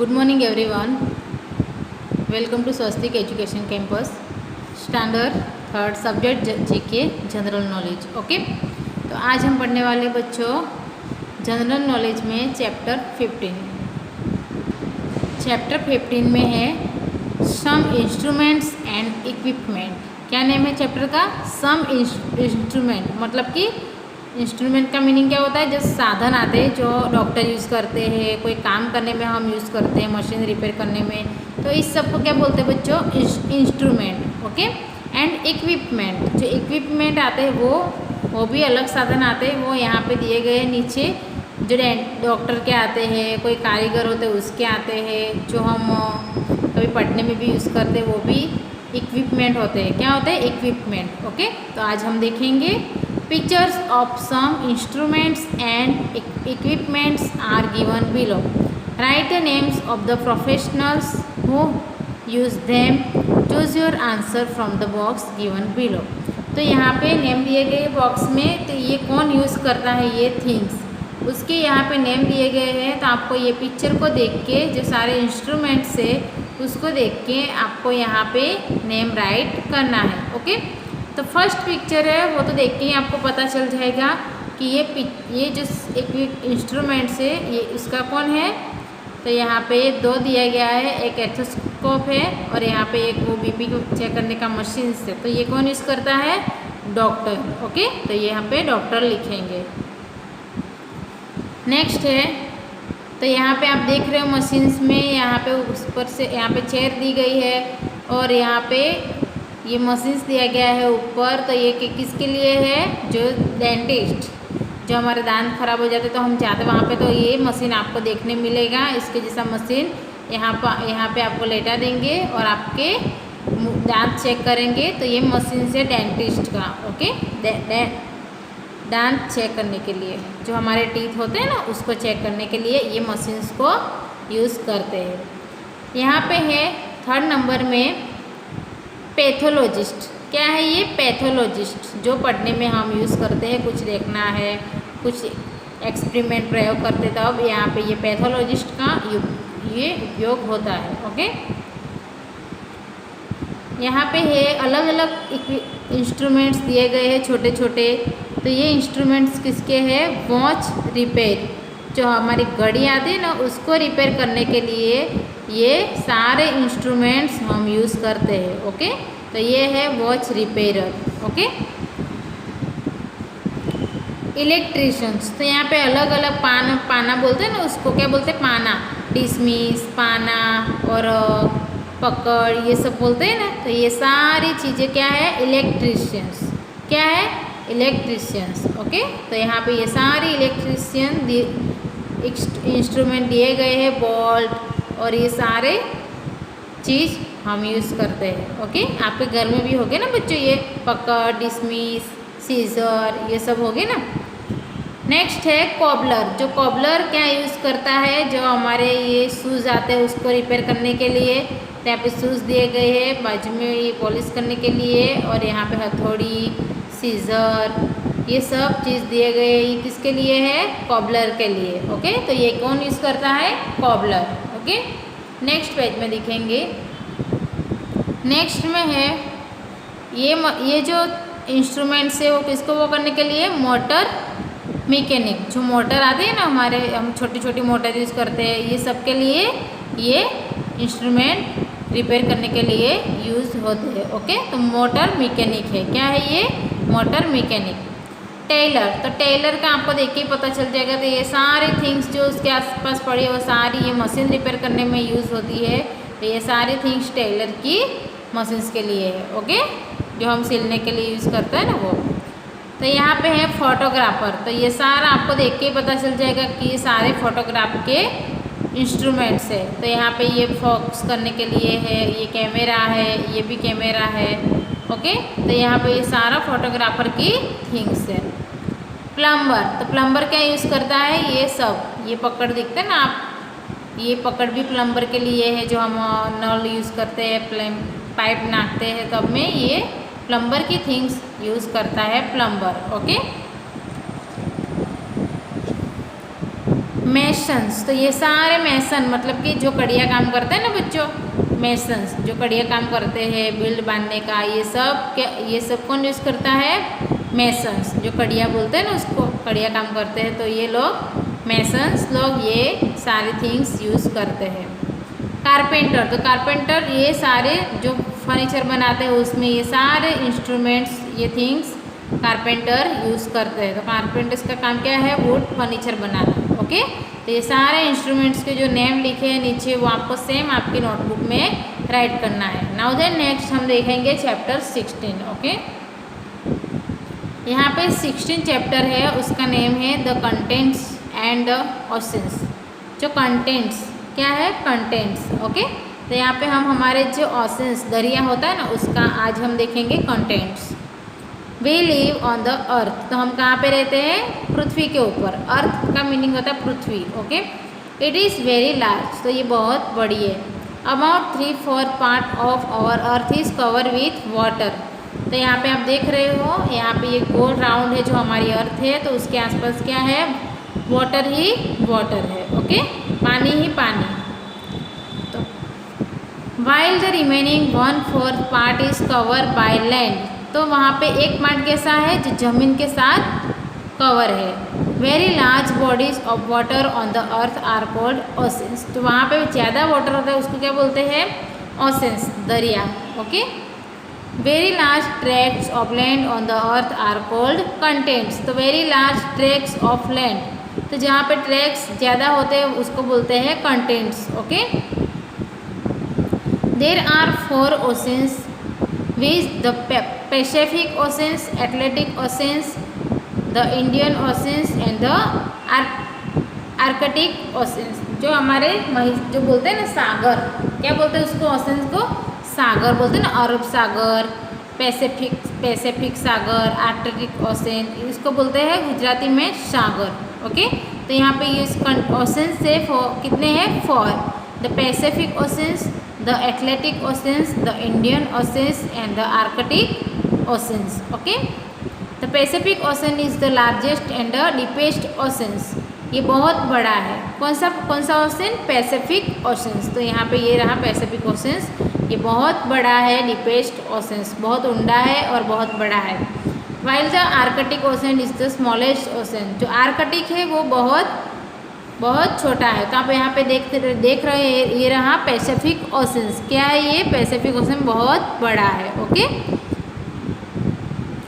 Good morning everyone. Welcome to Swastik education campus standard third subject GK general knowledge. Okay, तो आज हम पढ़ने वाले बच्चों जनरल नॉलेज में चैप्टर 15 में है सम इंस्ट्रूमेंट्स एंड इक्विपमेंट। क्या नेम है चैप्टर का? Some instrument. मतलब कि इंस्ट्रूमेंट का मीनिंग क्या होता है? जो साधन आते हैं जो डॉक्टर यूज़ करते हैं, कोई काम करने में हम यूज़ करते हैं, मशीन रिपेयर करने में, तो इस सब को क्या बोलते हैं बच्चों? इंस्ट्रूमेंट। Okay, and equipment. जो इक्विपमेंट आते हैं वो भी अलग साधन आते हैं, वो यहाँ पे दिए गए हैं नीचे। जो डॉक्टर के आते हैं, कोई कारीगर होते हैं उसके आते हैं, जो हम कभी पढ़ने में भी यूज़ करते हैं वो भी इक्विपमेंट होते हैं। क्या होते हैं? इक्विपमेंट। ओके, तो आज हम देखेंगे Pictures of some instruments and equipments are given below. Write the names of the professionals who use them. Choose your answer from the box given below. तो यहाँ पे नेम दिए गए बॉक्स में, तो ये कौन यूज़ करता है ये थिंग्स, उसके यहाँ पे नेम दिए गए हैं। तो आपको ये पिक्चर को देख के, जो सारे इंस्ट्रूमेंट्स है उसको देख के आपको यहाँ पे नेम राइट करना है। ओके, तो फर्स्ट पिक्चर है वो तो देख के ही आपको पता चल जाएगा कि ये जो एक इंस्ट्रूमेंट्स है ये इसका कौन है। तो यहाँ पे दो दिया गया है, एक एथोस्कोप है और यहाँ पे एक वो बीपी को चेक करने का मशीन है। तो ये कौन यूज़ करता है? डॉक्टर। ओके, तो ये यहाँ पे डॉक्टर लिखेंगे। नेक्स्ट है, तो यहाँ पे आप देख रहे हो मशीन्स में यहाँ पे उस पर से यहाँ पे चेयर दी गई है और यहाँ पे ये मशीन्स दिया गया है ऊपर। तो ये किसके लिए है? जो डेंटिस्ट, जो हमारे दांत खराब हो जाते तो हम जाते वहाँ पे, तो ये मशीन आपको देखने मिलेगा। इसके जैसा मशीन यहाँ पे आपको लेटा देंगे और आपके दांत चेक करेंगे। तो ये मशीन से डेंटिस्ट का। ओके, दांत चेक करने के लिए, जो हमारे टीथ होते हैं ना उसको चेक करने के लिए ये मशीन्स को यूज़ करते हैं। यहाँ पे है थर्ड नंबर में पैथोलॉजिस्ट। क्या है ये? पैथोलॉजिस्ट, जो पढ़ने में हम यूज़ करते हैं, कुछ देखना है, कुछ एक्सपेरिमेंट प्रयोग करते तब यहाँ पे ये पैथोलॉजिस्ट का ये उपयोग होता है। ओके, यहाँ पे है अलग अलग इंस्ट्रूमेंट्स दिए गए हैं छोटे छोटे। तो ये इंस्ट्रूमेंट्स किसके हैं? वॉच रिपेयर, जो हमारी घड़ी आती है ना उसको रिपेयर करने के लिए ये सारे इंस्ट्रूमेंट्स हम यूज़ करते हैं। ओके, तो ये है वॉच रिपेयरर। ओके, इलेक्ट्रिशियंस, तो यहाँ पे अलग अलग पाना बोलते हैं ना, उसको क्या बोलते हैं? पाना, डिसमिस, पाना और पकड़, ये सब बोलते हैं ना। तो ये सारी चीज़ें क्या है? इलेक्ट्रिशियंस। क्या है? इलेक्ट्रिशियंस। ओके, तो यहाँ पे ये सारी इलेक्ट्रिशियन इंस्ट्रूमेंट दिए गए हैं, बोल्ट और ये सारे चीज़ हम यूज़ करते हैं। ओके, आपके घर में भी होगे ना बच्चों, ये पकड़, डिसमिस, सीजर, ये सब होगे ना। नेक्स्ट है कॉबलर। जो कॉबलर क्या यूज़ करता है? जो हमारे ये शूज़ आते हैं उसको रिपेयर करने के लिए। तो यहाँ पे शूज़ दिए गए हैं, बाजू में ये पॉलिश करने के लिए और यहाँ पे हथौड़ी, सीजर, ये सब चीज़ दिए गए। ये किसके लिए है? कॉबलर के लिए। ओके, तो ये कौन यूज़ करता है? कॉबलर। ओके, नेक्स्ट पेज में दिखेंगे। नेक्स्ट में है ये जो इंस्ट्रूमेंट्स है वो किसको वो करने के लिए? Motor mechanic. जो मोटर आते हैं ना हमारे, हम छोटी छोटी मोटर यूज़ करते हैं, ये सब के लिए ये इंस्ट्रूमेंट रिपेयर करने के लिए यूज़ होते हैं। ओके, तो मोटर मैकेनिक है। क्या है ये? Motor mechanic. टेलर, तो टेलर का आपको देख के पता चल जाएगा। तो ये सारी थिंग्स जो उसके आसपास पड़ी है वो सारी ये मशीन रिपेयर करने में यूज़ होती है। तो ये सारी थिंग्स टेलर की मशीन्स के लिए है। ओके, जो हम सिलने के लिए यूज़ करते हैं ना वो। तो यहाँ पे है फोटोग्राफर। तो ये सारा आपको देख के पता चल जाएगा कि ये सारे फोटोग्राफ के इंस्ट्रूमेंट्स है। तो यहाँ पे ये फोकस करने के लिए है, ये कैमरा है, ये भी कैमरा है। ओके, तो यहाँ पे ये सारा फोटोग्राफर की थिंग्स है। प्लम्बर, तो प्लम्बर क्या यूज़ करता है? ये सब, ये पकड़ दिखते हैं ना आप, ये पकड़ भी प्लम्बर के लिए है। जो हम नल यूज़ करते हैं, पाइप नापते हैं तब में ये प्लम्बर की थिंग्स यूज़ करता है प्लम्बर। ओके, मेसन्स, तो ये सारे मेसन मतलब कि जो कड़िया काम करते हैं ना बच्चों, मेसन्स जो कड़िया काम करते हैं बिल्ड बांधने का, ये सब कौन यूज़ करता है? मेसन्स, जो कड़िया बोलते हैं ना उसको, कड़िया काम करते हैं, तो ये लोग मेसन्स लोग ये सारी थिंग्स यूज़ करते हैं। कारपेंटर, तो कारपेंटर ये सारे जो फर्नीचर बनाते हैं उसमें ये सारे इंस्ट्रूमेंट्स, ये थिंग्स कारपेंटर यूज़ करते हैं। तो कारपेंटर्स का काम क्या है? Would furniture banana. ओके, तो ये सारे इंस्ट्रूमेंट्स के जो नेम लिखे हैं नीचे वो आपको सेम आपकी नोटबुक में राइट करना है। नाउ देन नेक्स्ट हम देखेंगे चैप्टर 16। ओके, यहाँ पे 16 चैप्टर है, उसका नेम है द कंटेंट्स एंड द ऑसेंस। जो कंटेंट्स क्या है? कंटेंट्स। ओके, तो यहाँ पे हम हमारे जो ऑसेंस दरिया होता है ना उसका आज हम देखेंगे continents. We live on the earth, तो हम कहाँ पे रहते हैं? पृथ्वी के ऊपर। अर्थ का मीनिंग होता है पृथ्वी। Okay, it is very large, तो ये बहुत बड़ी है। About 3/4 part of our earth is cover with water, तो यहाँ पे आप देख रहे हो, यहाँ पे ये गोल राउंड है जो हमारी अर्थ है, तो उसके आसपास क्या है? वाटर ही वाटर है। ओके, पानी ही पानी। तो while the remaining 1/4 part is cover by land, तो वहाँ पे एक पार्ट कैसा है? जो जमीन के साथ कवर है। Very large bodies of water on the earth are called oceans, तो वहाँ पे ज़्यादा वाटर होता है उसको क्या बोलते हैं? ओशंस, दरिया। Okay, very large tracts of land on the earth are called continents, तो very large tracts of land, तो जहाँ पे ट्रैक्ट्स ज़्यादा होते हैं उसको बोलते हैं continents. Okay, there are 4 oceans which the Pacific oceans, Atlantic oceans, the Indian oceans and the Arctic oceans. जो हमारे जो बोलते हैं ना सागर, क्या बोलते हैं उसको? ओशंस को सागर बोलते हैं ना, अरब सागर, पैसिफिक सागर, आर्कटिक ओशन, इसको बोलते हैं गुजराती में सागर। ओके, तो यहाँ पे ये ओशन से कितने हैं? 4, the Pacific oceans, the Atlantic oceans, the Indian oceans and the Arctic oceans. Okay, the Pacific ocean is the largest and the deepest oceans, ये बहुत बड़ा है। कौन सा ओशन? पैसिफिक ओशंस, तो यहाँ पे ये रहा पैसिफिक ओशंस, ये बहुत बड़ा है। डीपेस्ट ओशंस बहुत ऊंडा है और बहुत बड़ा है। While the Arctic ocean is the smallest ocean, जो आर्कटिक है वो बहुत छोटा है। तो आप यहाँ पे देख रहे हैं, ये रहा पैसिफिक ओशंस। क्या है ये? पैसिफिक ओशन बहुत बड़ा है। ओके,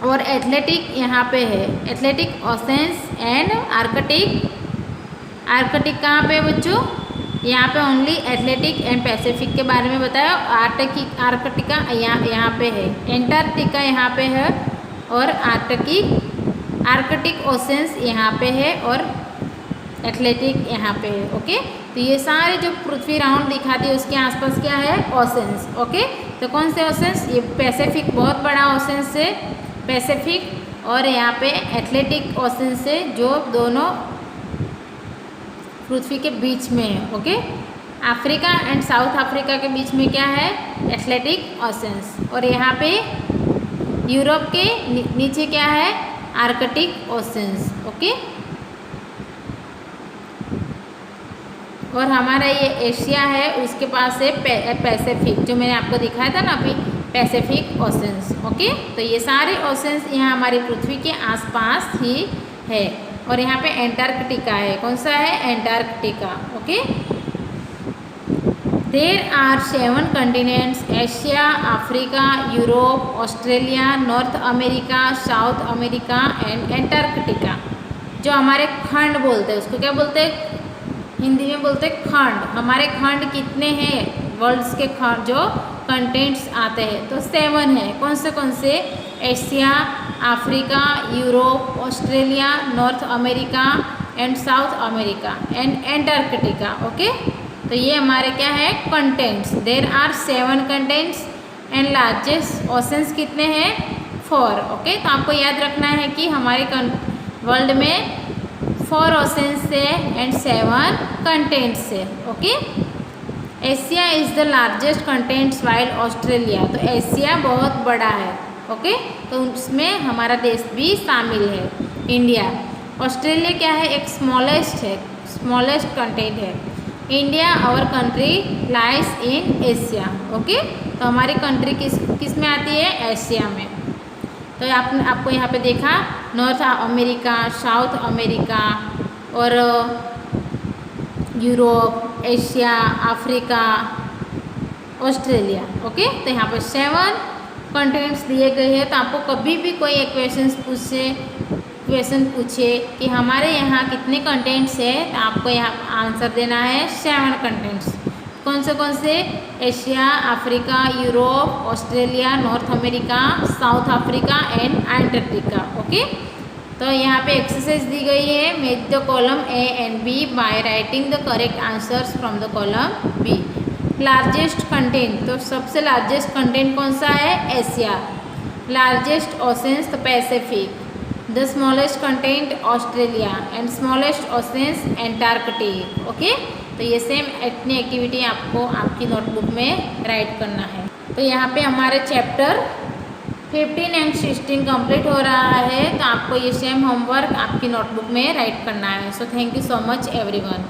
और एटलांटिक यहाँ पे है, एटलांटिक ओशंस एंड आर्कटिक कहाँ पे है बच्चों? यहाँ पे ओनली एटलांटिक एंड पैसिफिक के बारे में बताया। आर्कटिका यहाँ पे है, एंटार्क्टिका यहाँ पे है और आर्कटिक ओशंस यहाँ पे है और एटलांटिक यहाँ पे है। ओके, तो ये सारे जो पृथ्वी राउंड दिखाती है उसके आसपास क्या है? ओशंस। ओके, तो कौन से ओशंस? ये पैसिफिक बहुत बड़ा ओशंस है, पैसिफिक, और यहाँ पे एटलांटिक ओशन से जो दोनों पृथ्वी के बीच में है। Okay, Africa and south Africa के बीच में क्या है? एटलांटिक ओशंस, और यहाँ पे यूरोप के नीचे क्या है? Arctic oceans. ओके, और हमारा ये एशिया है उसके पास है पैसिफिक, जो मैंने आपको दिखाया था ना अभी, पैसिफिक ओशंस। ओके, तो ये सारे ओशंस यहाँ हमारी पृथ्वी के आसपास ही है। और यहाँ पे एंटार्क्टिका है, कौन सा है? Antarctica. Okay, there are 7 continents, Asia, Africa, Europe, Australia, North America, South America and Antarctica. जो हमारे खंड बोलते हैं उसको क्या बोलते हैं? हिंदी में बोलते हैं खंड। हमारे खंड कितने हैं? वर्ल्ड्स के खंड जो कंटेंट्स आते हैं तो 7 है। कौन से? Asia, Africa, Europe, Australia, North America and South America and Antarctica. Okay, तो ये हमारे क्या है? Continents. There are 7 continents and largest oceans कितने हैं? 4। ओके, तो आपको याद रखना है कि हमारे वर्ल्ड में 4 ओशंस से एंड 7 कंटेंट्स से। Okay, Asia is the largest contents while Australia, तो एशिया बहुत बड़ा है। ओके, तो उसमें हमारा देश भी शामिल है, इंडिया। ऑस्ट्रेलिया क्या है? एक स्मॉलेस्ट है, स्मॉलेस्ट कंटेंट है। India our country lies in Asia. Okay, तो हमारी कंट्री किस में आती है? एशिया में। तो आपको यहाँ पे देखा नॉर्थ अमेरिका, साउथ अमेरिका और Europe, Asia, Africa, Australia. Okay, तो यहाँ पर 7 कंटिनेंट्स दिए गए हैं। तो आपको कभी भी कोई एक क्वेश्चन पूछे कि हमारे यहाँ कितने कंटेंट्स है, तो आपको यहाँ आंसर देना है 7 कंटेंट्स। कौन से? Asia, Africa, Europe, Australia, North America, South Africa and Antarctica. Okay, तो यहाँ पे एक्सरसाइज दी गई है, match the column A and B by writing the correct answers from the column B. Largest continent, तो सबसे लार्जेस्ट कंटेंट कौन सा है? Asia. Largest oceans, the Pacific. The smallest continent Australia and smallest oceans Antarctic. Okay, तो ये same इतनी activity आपको आपकी नोटबुक में राइट करना है। तो यहाँ पे हमारे चैप्टर 15 एंड 16 कंप्लीट हो रहा है। तो आपको ये सेम होमवर्क आपकी नोटबुक में राइट करना है। So thank you so much everyone.